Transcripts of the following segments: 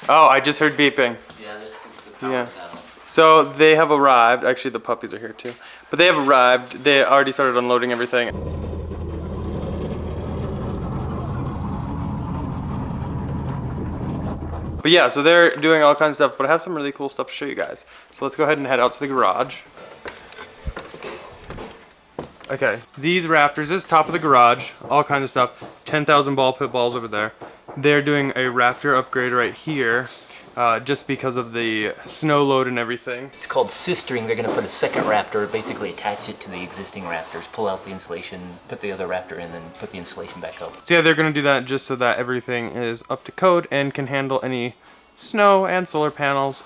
Oh, I just heard beeping. Yeah, that's the power Yeah. sound. So they have arrived. Actually, the puppies are here too. But they have arrived. They already started unloading everything. But yeah, so they're doing all kinds of stuff, but I have some really cool stuff to show you guys. So let's go ahead and head out to the garage. Okay, these rafters, this is top of the garage, all kinds of stuff. 10,000 ball pit balls over there. They're doing a rafter upgrade right here, just because of the snow load and everything. It's called sistering. They're going to put a second rafter, basically attach it to the existing rafters, pull out the insulation, put the other rafter in, then put the insulation back up. So yeah, they're going to do that just so that everything is up to code and can handle any snow and solar panels.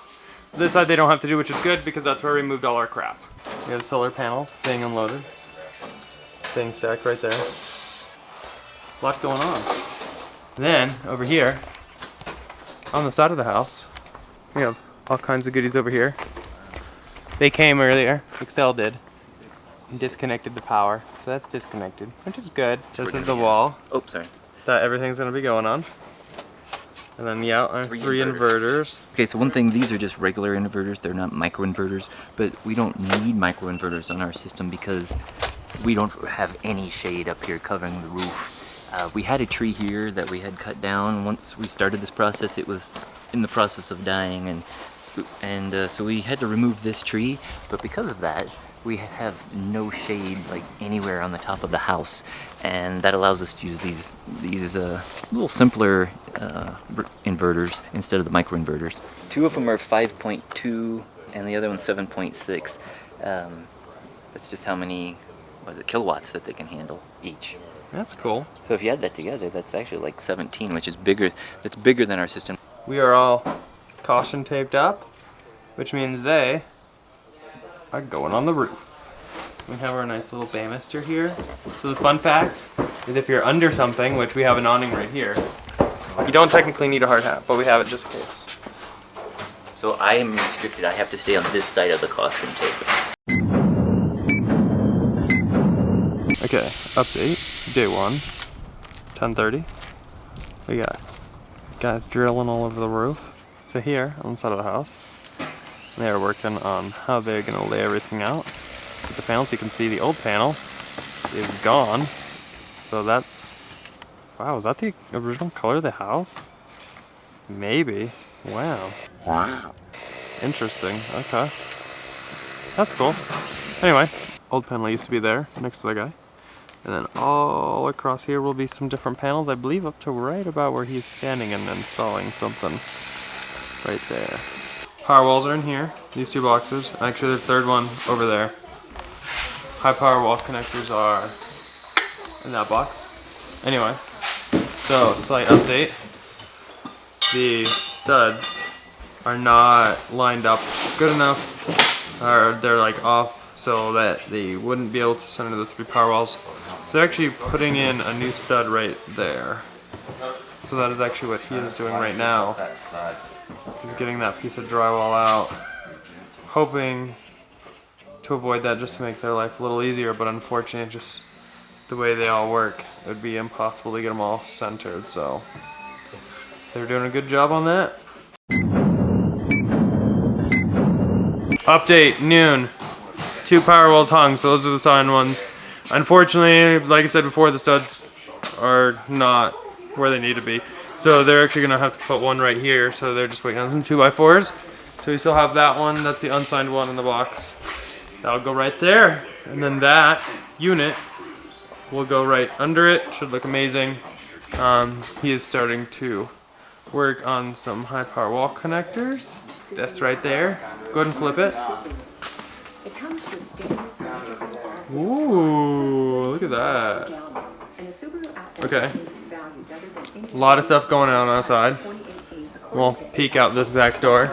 This side they don't have to do, which is good because that's where we moved all our crap. We have the solar panels being unloaded. Thing stacked right there. A lot going on. Then over here, on the side of the house, we have all kinds of goodies over here. They came earlier, Excel did, and disconnected the power. So that's disconnected, which is good. This is the wall. Oh, sorry. That everything's gonna be going on. And then yeah, our three inverters. Okay, so one thing, these are just regular inverters. They're not microinverters, but we don't need microinverters on our system because we don't have any shade up here covering the roof. We had a tree here that we had cut down. Once we started this process, it was in the process of dying, and so we had to remove this tree. But because of that, we have no shade like anywhere on the top of the house, and that allows us to use these little simpler inverters instead of the microinverters. Two of them are 5.2, and the other one's 7.6. That's just how many kilowatts that they can handle each. That's cool. So if you add that together, that's actually like 17, which is bigger. That's bigger than our system. We are all caution taped up, which means they are going on the roof. We have our nice little banister here. So the fun fact is if you're under something, which we have an awning right here, you don't technically need a hard hat, but we have it just in case. So I am restricted. I have to stay on this side of the caution tape. Okay, update, day 1, 10:30. We got guys drilling all over the roof. So here, on the side of the house, they are working on how they're gonna lay everything out. With the panels, you can see the old panel is gone. So that's, wow, is that the original color of the house? Maybe, wow. Wow. Interesting, okay. That's cool. Anyway, old panel used to be there, next to the guy. And then all across here will be some different panels, I believe up to right about where he's standing and installing something right there. Powerwalls are in here, these two boxes. Actually, there's a third one over there. High power wall connectors are in that box. Anyway, so slight update. The studs are not lined up good enough, or they're like off so that they wouldn't be able to center the 3 power walls. So they're actually putting in a new stud right there. So that is actually what he is doing right now. He's getting that piece of drywall out, hoping to avoid that just to make their life a little easier, but unfortunately just the way they all work, it would be impossible to get them all centered, so they're doing a good job on that. Update, noon. 2 power walls hung, so those are the signed ones. Unfortunately, like I said before, the studs are not where they need to be. So they're actually gonna have to put one right here, so they're just waiting on some 2x4s. So we still have that one, that's the unsigned one in the box. That'll go right there. And then that unit will go right under it, should look amazing. He is starting to work on some high power wall connectors. That's right there. Go ahead and flip it. Ooh, look at that. Okay. A lot of stuff going on outside. We'll peek out this back door.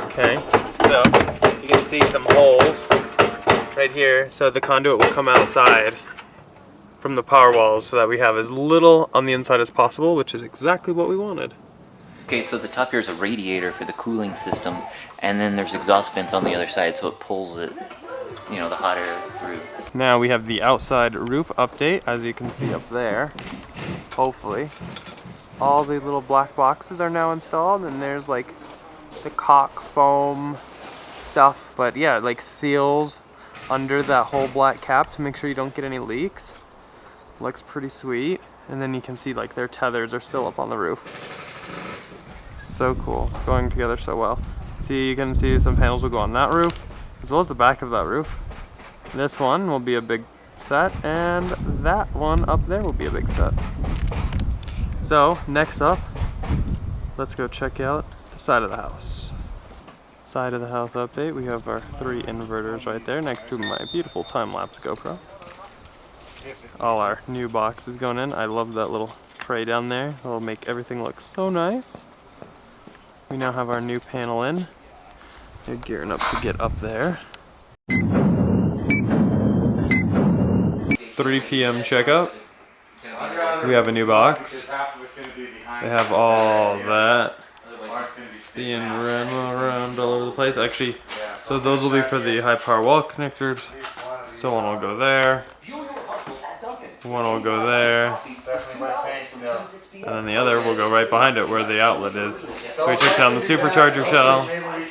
Okay, so you can see some holes right here. So the conduit will come outside from the power walls so that we have as little on the inside as possible, which is exactly what we wanted. Okay, so the top here is a radiator for the cooling system, and then there's exhaust vents on the other side, so it pulls it you know, the hot air through. Now we have the outside roof update, as you can see up there. Hopefully. All the little black boxes are now installed, and there's like the caulk foam stuff, but yeah, like seals under that whole black cap to make sure you don't get any leaks. Looks pretty sweet. And then you can see like their tethers are still up on the roof. So cool, it's going together so well. See, you can see some panels will go on that roof, as well as the back of that roof. This one will be a big set, and that one up there will be a big set. So, next up, let's go check out the side of the house. Side of the house update, we have our 3 inverters right there next to my beautiful time-lapse GoPro. All our new boxes going in. I love that little tray down there. It'll make everything look so nice. We now have our new panel in. They're gearing up to get up there. 3 p.m. checkout. We have a new box. They have all that being run around all over the place. Actually, so those will be for the high power wall connectors. So one will go there. One will go there. And then the other will go right behind it where the outlet is. So we took down the supercharger shell.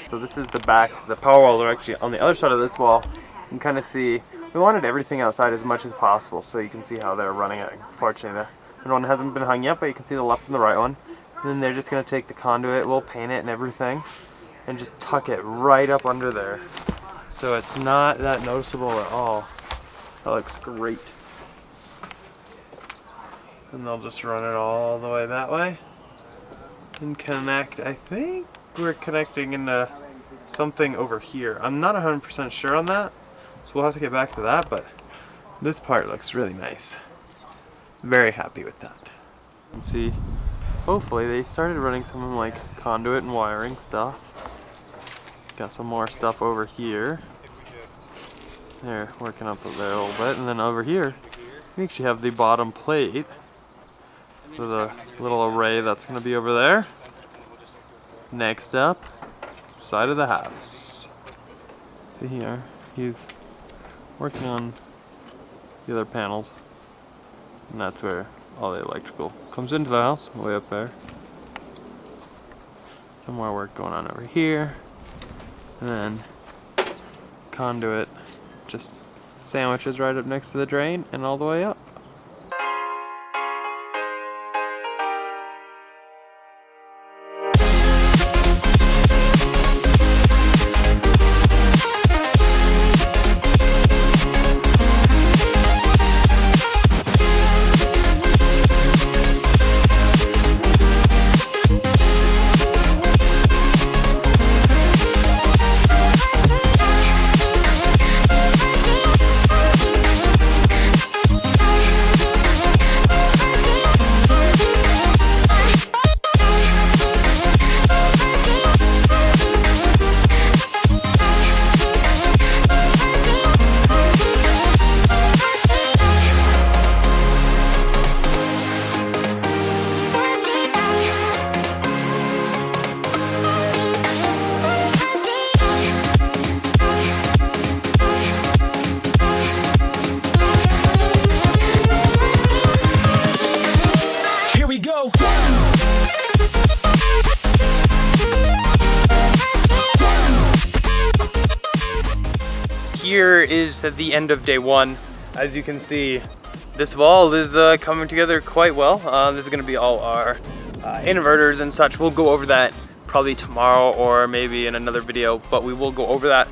So this is the back. The power walls are actually on the other side of this wall. You can kind of see, we wanted everything outside as much as possible so you can see how they're running it. Unfortunately, the one hasn't been hung yet, but you can see the left and the right one. And then they're just going to take the conduit, we'll paint it and everything, and just tuck it right up under there. So it's not that noticeable at all. That looks great. And they'll just run it all the way that way. And connect, I think we're connecting into something over here. I'm not 100% sure on that, so we'll have to get back to that, but this part looks really nice. Very happy with that. And see, hopefully they started running some like conduit and wiring stuff. Got some more stuff over here. They're working up there a little bit, and then over here we actually have the bottom plate for the little array that's going to be over there. Next up, side of the house. See here, he's working on the other panels, and that's where all the electrical comes into the house, way up there. Some more work going on over here, and then conduit just sandwiches right up next to the drain and all the way up. Here is the end of day 1. As you can see, this wall is coming together quite well. This is going to be all our inverters and such. We'll go over that probably tomorrow or maybe in another video, but we will go over that.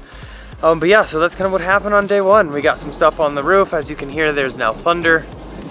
But yeah, so that's kind of what happened on day 1. We got some stuff on the roof. As you can hear, there's now thunder.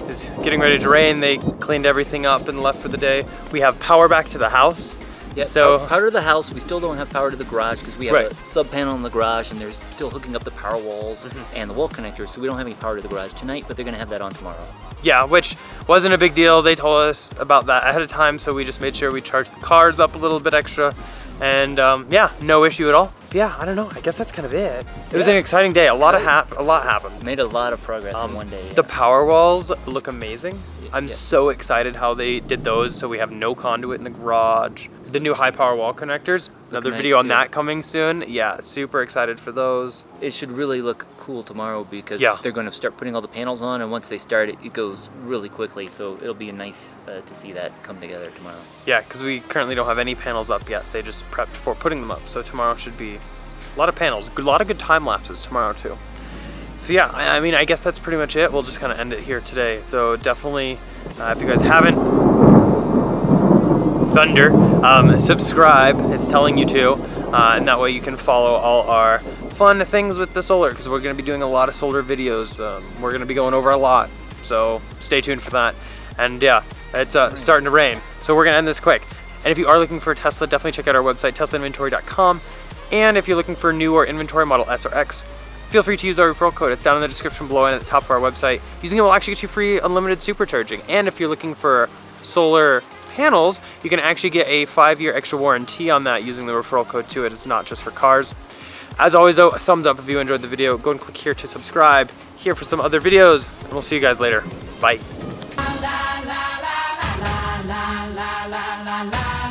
It's getting ready to rain. They cleaned everything up and left for the day. We have power back to the house. Yeah, so power to the house. We still don't have power to the garage because we have Right. a sub panel in the garage, and they're still hooking up the power walls and the wall connectors, so we don't have any power to the garage tonight, but they're gonna have that on tomorrow. yeah, which wasn't a big deal. They told us about that ahead of time, so we just made sure we charged the cars up a little bit extra, and yeah, no issue at all. But yeah, I don't know. I guess that's kind of it. It was an exciting day. A lot happened. Made a lot of progress in one day. The power walls look amazing. I'm Yeah. so excited how they did those, so we have no conduit in the garage. The new high power wall connectors Another nice, video on too. that coming soon. Yeah, super excited for those. It should really look cool tomorrow because Yeah. they're going to start putting all the panels on, and once they start it goes really quickly, so it'll be nice to see that come together tomorrow. Yeah, because we currently don't have any panels up yet. They just prepped for putting them up. So tomorrow should be a lot of panels. A lot of good time lapses tomorrow too. So yeah, I mean, I guess that's pretty much it. We'll just kind of end it here today. So definitely, if you guys haven't, thunder, subscribe. It's telling you to, and that way you can follow all our fun things with the solar, because we're going to be doing a lot of solar videos. We're going to be going over a lot, so stay tuned for that. And yeah, it's starting to rain, so we're going to end this quick. And if you are looking for a Tesla, definitely check out our website, teslainventory.com. And if you're looking for new or inventory model S or X, feel free to use our referral code. It's down in the description below and at the top of our website. Using it will actually get you free unlimited supercharging. And if you're looking for solar panels, you can actually get a 5-year extra warranty on that using the referral code too. It is not just for cars. As always though, a thumbs up if you enjoyed the video. Go and click here to subscribe, here for some other videos, and we'll see you guys later. Bye. La la la la la la la la la la.